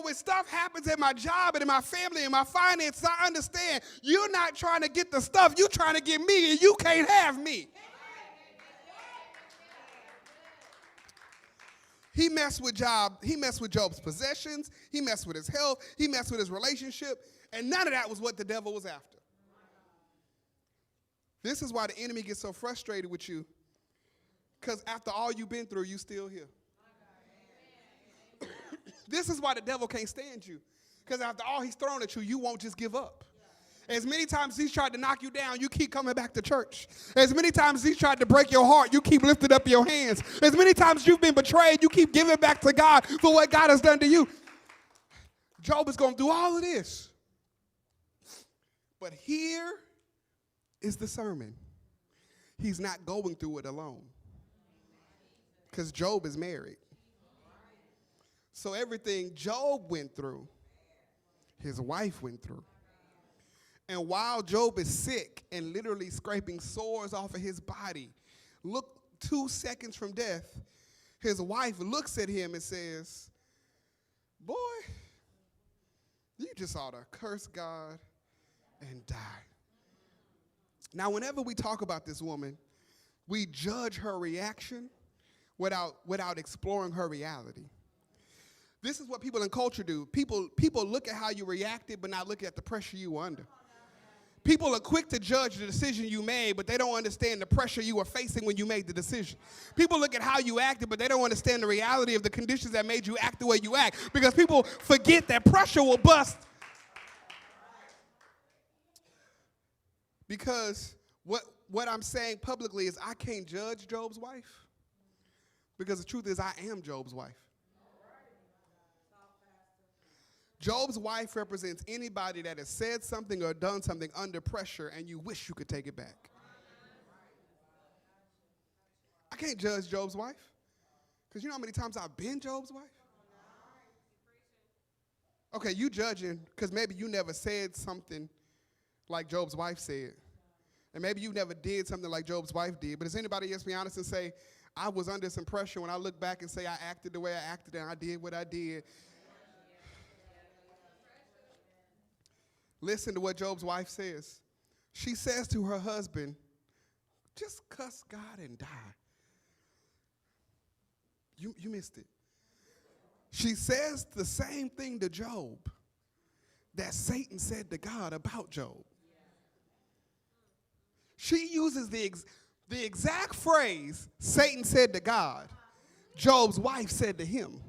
when stuff happens at my job and in my family and my finances, I understand you're not trying to get the stuff, you're trying to get me, and you can't have me. He messed with Job's possessions, he messed with his health, he messed with his relationship, and none of that was what the devil was after. This is why the enemy gets so frustrated with you, because after all you've been through, you still here. This is why the devil can't stand you, because after all he's thrown at you, you won't just give up. As many times as he's tried to knock you down, you keep coming back to church. As many times as he's tried to break your heart, you keep lifting up your hands. As many times as you've been betrayed, you keep giving back to God for what God has done to you. Job is going to do all of this. But here is the sermon. He's not going through it alone, because Job is married. So everything Job went through, his wife went through. And while Job is sick and literally scraping sores off of his body, 2 seconds from death, his wife looks at him and says, boy, you just ought to curse God and die. Now, whenever we talk about this woman, we judge her reaction without exploring her reality. This is what people in culture do. People look at how you reacted, but not look at the pressure you were under. People are quick to judge the decision you made, but they don't understand the pressure you were facing when you made the decision. People look at how you acted, but they don't understand the reality of the conditions that made you act the way you act, because people forget that pressure will bust. Because what I'm saying publicly is I can't judge Job's wife, because the truth is I am Job's wife. Job's wife represents anybody that has said something or done something under pressure and you wish you could take it back. I can't judge Job's wife, because you know how many times I've been Job's wife? Okay, you judging because maybe you never said something like Job's wife said. And maybe you never did something like Job's wife did. But does anybody else be honest and say, I was under some pressure when I look back and say I acted the way I acted and I did what I did? Listen to what Job's wife says. She says to her husband, just cuss God and die. You missed it. She says the same thing to Job that Satan said to God about Job. She uses the exact phrase Satan said to God, Job's wife said to him.